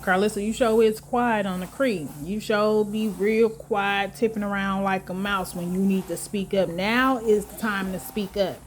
Karlissa, you show it's quiet on the creek. You show be real quiet, tipping around like a mouse when you need to speak up. Now is the time to speak up.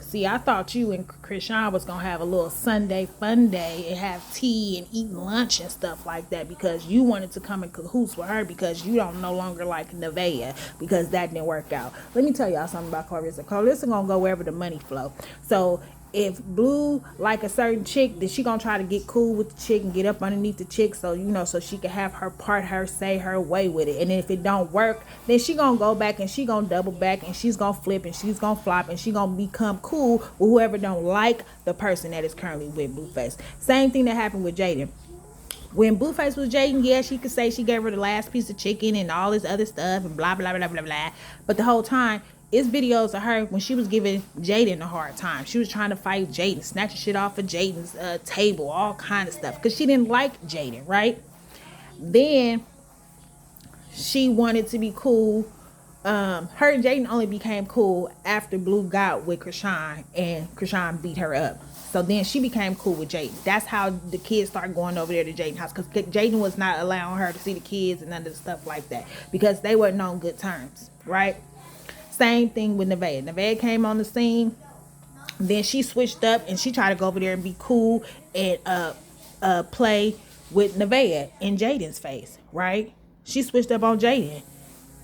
See, I thought you and Krishan was gonna have a little Sunday fun day and have tea and eat lunch and stuff like that because you wanted to come in cahoots with her because you don't no longer like Nevaeh because that didn't work out. Let me tell y'all something about Karlissa. Karlissa gonna go wherever the money flow. So if Blue like a certain chick, then she gonna try to get cool with the chick and get up underneath the chick, so so she can have her part, her say, her way with it. And if it don't work, then she gonna go back and she gonna double back and she's gonna flip and she's gonna flop and she gonna become cool with whoever don't like the person that is currently with Blueface. Same thing that happened with Jaden. When Blueface was Jaden, yeah, she could say she gave her the last piece of chicken and all this other stuff and blah, blah, blah, blah, blah. But the whole time, it's videos of her when she was giving Jaden a hard time. She was trying to fight Jaden, snatching shit off of Jaden's table, all kind of stuff. Because she didn't like Jaden, right? Then she wanted to be cool. Her and Jaden only became cool after Blue got with Krishan and Krishan beat her up. So then she became cool with Jaden. That's how the kids started going over there to Jaden's house, because Jaden was not allowing her to see the kids and none of the stuff like that because they weren't on good terms, right? Same thing with Nevaeh. Nevaeh came on the scene. Then she switched up and she tried to go over there and be cool and play with Nevaeh in Jaden's face, right? She switched up on Jaden.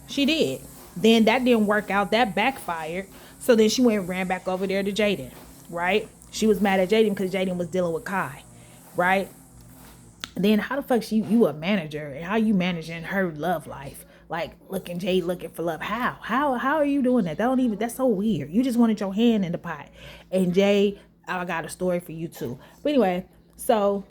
She did. Then that didn't work out. That backfired. So then she went and ran back over there to Jaden, right? She was mad at Jaden because Jaden was dealing with Kai, right? Then how the fuck you a manager and how you managing her love life? Like looking for love. How are you doing that? That's so weird. You just wanted your hand in the pot. And Jay, I got a story for you too. But anyway, so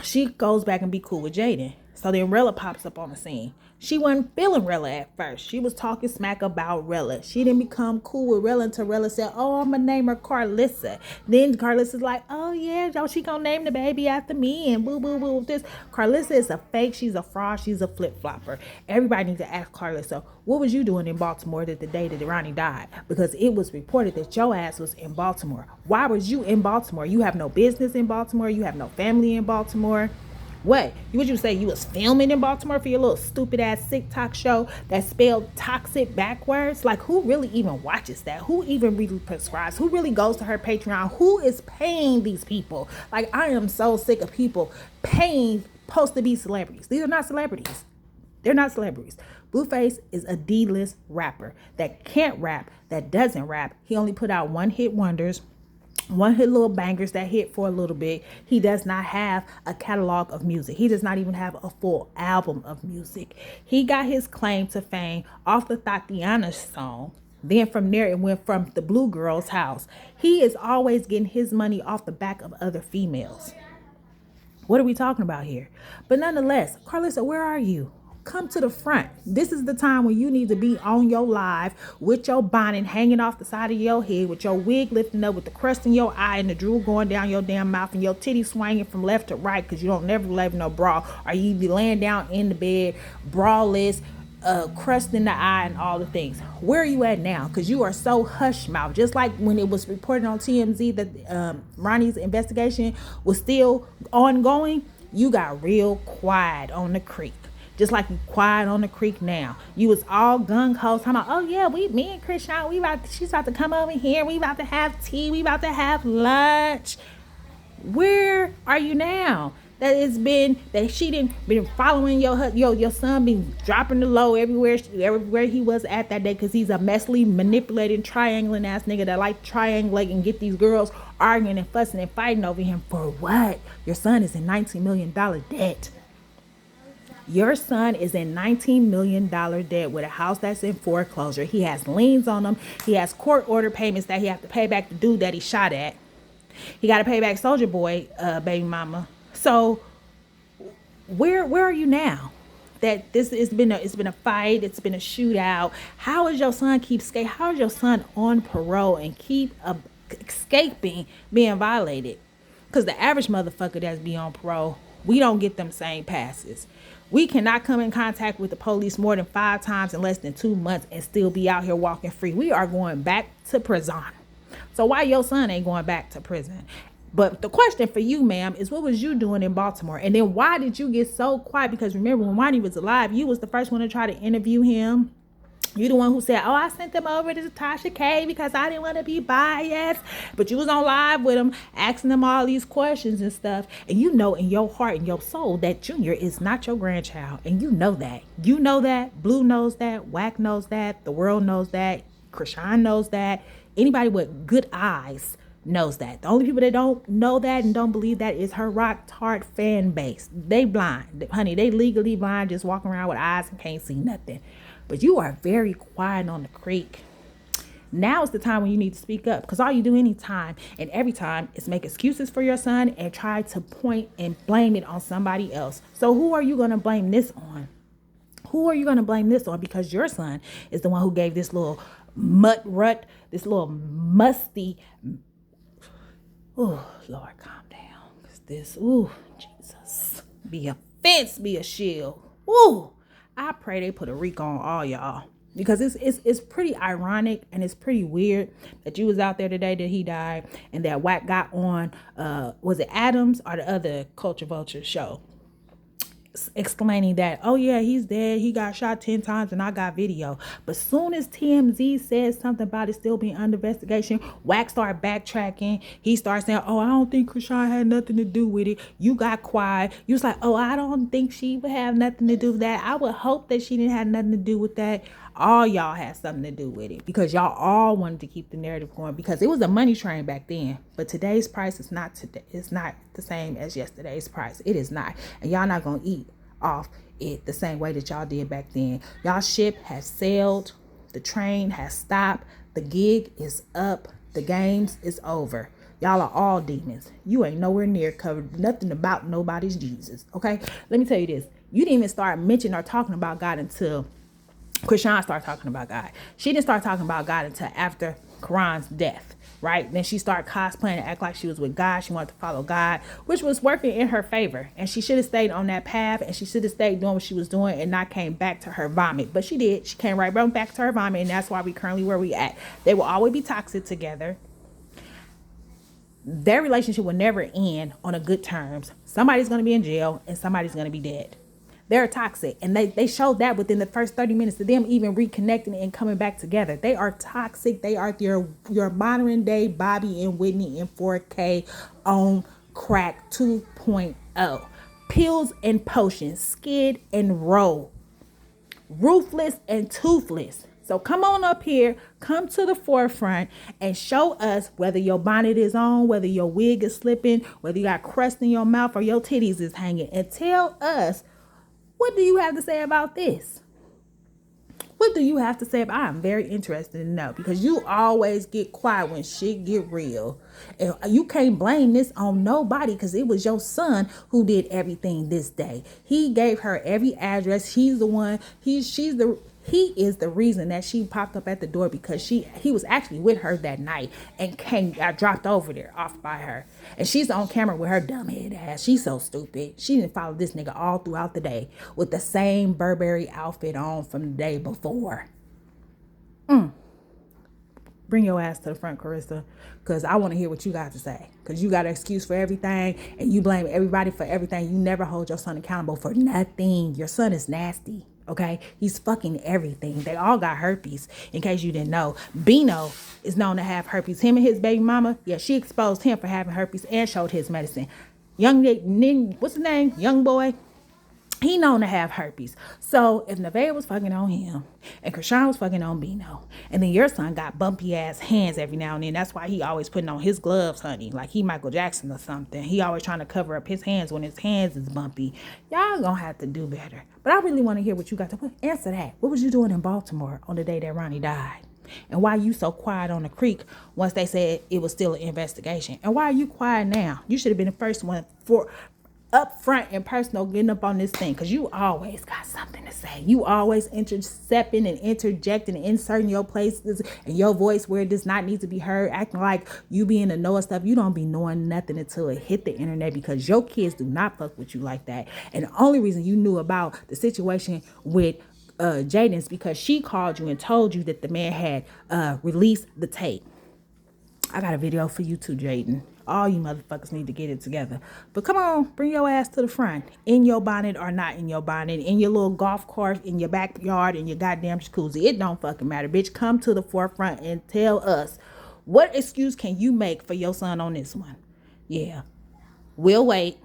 she goes back and be cool with Jaden. So then Rella pops up on the scene. She wasn't feeling Rella at first. She was talking smack about Rella. She didn't become cool with Rella until Rella said, "Oh, I'm gonna name her Karlissa." Then Karlissa's like, "Oh yeah, she gonna name the baby after me and boo boo boo this." Karlissa is a fake. She's a fraud. She's a flip flopper. Everybody needs to ask Karlissa, what was you doing in Baltimore the day that Ronnie died? Because it was reported that your ass was in Baltimore. Why was you in Baltimore? You have no business in Baltimore. You have no family in Baltimore. What? Would you say you was filming in Baltimore for your little stupid ass TikTok show that spelled toxic backwards? Like, who really even watches that? Who even really prescribes? Who really goes to her Patreon? Who is paying these people? Like, I am so sick of people paying supposed to be celebrities. These are not celebrities. They're not celebrities. Blueface is a D-list rapper that can't rap, that doesn't rap. He only put out one-hit wonders. One-hit little bangers that hit for a little bit. He does not have a catalog of music. He does not even have a full album of music. He got his claim to fame off the Tatiana song. Then from there, it went from the Blue Girl's house. He is always getting his money off the back of other females. What are we talking about here? But nonetheless, Karlissa, where are you? Come to the front. This is the time when you need to be on your live with your bonnet hanging off the side of your head, with your wig lifting up, with the crust in your eye and the drool going down your damn mouth and your titties swinging from left to right because you don't never leave no bra, or you be laying down in the bed braless, crust in the eye and all the things. Where are you at now? Because you are so hush mouth. Just like when it was reported on TMZ that Ronnie's investigation was still ongoing, you got real quiet on the creek. Just like you quiet on the creek now. You was all gung-ho talking about, oh yeah, me and Krishan, she's about to come over here. We about to have tea. We about to have lunch. Where are you now? That she didn't been following your son, been dropping the low everywhere he was at that day, because he's a messily manipulating, triangling ass nigga that like triangulate and get these girls arguing and fussing and fighting over him for what? Your son is in $19 million debt. Your son is in $19 million debt with a house that's in foreclosure. He has liens on him. He has court order payments that he have to pay back the dude that he shot at. He got to pay back Soldier Boy, baby mama. So where are you now? That it's been a fight. It's been a shootout. How is your son How is your son on parole and keep escaping being violated? Because the average motherfucker that's be on parole, we don't get them same passes. We cannot come in contact with the police more than 5 times in less than 2 months and still be out here walking free. We are going back to prison. So why your son ain't going back to prison? But the question for you, ma'am, is what was you doing in Baltimore? And then why did you get so quiet? Because remember, when Ronnie was alive, you was the first one to try to interview him. You the one who said, oh, I sent them over to Tasha K because I didn't want to be biased. But you was on live with them, asking them all these questions and stuff. And you know in your heart and your soul that Junior is not your grandchild. And you know that. You know that. Blue knows that. Wack knows that. The world knows that. Krishan knows that. Anybody with good eyes knows that. The only people that don't know that and don't believe that is her rock hard fan base. They blind. Honey, they legally blind, just walking around with eyes and can't see nothing. But you are very quiet on the creek. Now is the time when you need to speak up, because all you do anytime and every time is make excuses for your son and try to point and blame it on somebody else. So who are you going to blame this on? Who are you going to blame this on? Because your son is the one who gave this little rut, this little musty. Oh, Lord, calm down. Because this, Jesus, be a fence, be a shield. I pray they put a RICO on all y'all, because it's pretty ironic and it's pretty weird that you was out there today that he died and that Wack got on, was it Adams or the other Culture Vulture show, explaining that, oh yeah, he's dead, he got shot 10 times and I got video. But soon as TMZ says something about it still being under investigation, Wack started backtracking. He started saying, oh, I don't think Krishan had nothing to do with it. You got quiet. You was like, oh, I don't think she would have nothing to do with that. I would hope that she didn't have nothing to do with that. All y'all had something to do with it, because y'all all wanted to keep the narrative going, because it was a money train back then. But today's price is not today. It's not the same as yesterday's price. It is not. And y'all not going to eat off it the same way that y'all did back then. Y'all ship has sailed. The train has stopped. The gig is up. The games is over. Y'all are all demons. You ain't nowhere near covered nothing about nobody's Jesus. Okay? Let me tell you this. You didn't even start mentioning or talking about God until Krishan started talking about God. She didn't start talking about God until after Quran's death, right? Then she started cosplaying and act like she was with God. She wanted to follow God, which was working in her favor. And she should have stayed on that path, and she should have stayed doing what she was doing and not came back to her vomit. But she did. She came right back to her vomit, and that's why we currently where we at. They will always be toxic together. Their relationship will never end on a good terms. Somebody's going to be in jail and somebody's going to be dead. They're toxic, and they showed that within the first 30 minutes of them even reconnecting and coming back together. They are toxic. They are your modern day Bobby and Whitney in 4K on crack 2.0. Pills and potions, skid and roll, ruthless and toothless. So come on up here, come to the forefront and show us whether your bonnet is on, whether your wig is slipping, whether you got crust in your mouth or your titties is hanging, and tell us, what do you have to say about this? What do you have to say about? I'm very interested to know, because you always get quiet when shit get real. And you can't blame this on nobody, because it was your son who did everything this day. He gave her every address. He's the one. He is the reason that she popped up at the door, because he was actually with her that night and got dropped over there off by her. And she's on camera with her dumb head ass. She's so stupid. She didn't follow this nigga all throughout the day with the same Burberry outfit on from the day before. Bring your ass to the front, Karlissa, because I want to hear what you got to say. Because you got an excuse for everything and you blame everybody for everything. You never hold your son accountable for nothing. Your son is nasty. Okay, he's fucking everything. They all got herpes, in case you didn't know. Bino is known to have herpes. Him and his baby mama, yeah, she exposed him for having herpes and showed his medicine. What's his name? Young boy. He known to have herpes. So if Nevaeh was fucking on him and Krishan was fucking on Bino, and then your son got bumpy ass hands every now and then, that's why he always putting on his gloves, honey, like he Michael Jackson or something. He always trying to cover up his hands when his hands is bumpy. Y'all gonna have to do better. But I really want to hear what you got to answer that. What was you doing in Baltimore on the day that Ronnie died? And why you so quiet on the creek once they said it was still an investigation? And why are you quiet now? You should have been the first one for up front and personal getting up on this thing, because you always got something to say. You always intercepting and interjecting and inserting your places and your voice where it does not need to be heard, acting like you be in the know of stuff. You don't be knowing nothing until it hit the internet, because your kids do not fuck with you like that. And the only reason you knew about the situation with Jaden is because she called you and told you that the man had released the tape. I got a video for you too, Jaden. All you motherfuckers need to get it together. But come on, bring your ass to the front. In your bonnet or not in your bonnet. In your little golf cart, in your backyard, in your goddamn jacuzzi. It don't fucking matter, bitch. Come to the forefront and tell us, what excuse can you make for your son on this one? Yeah, we'll wait.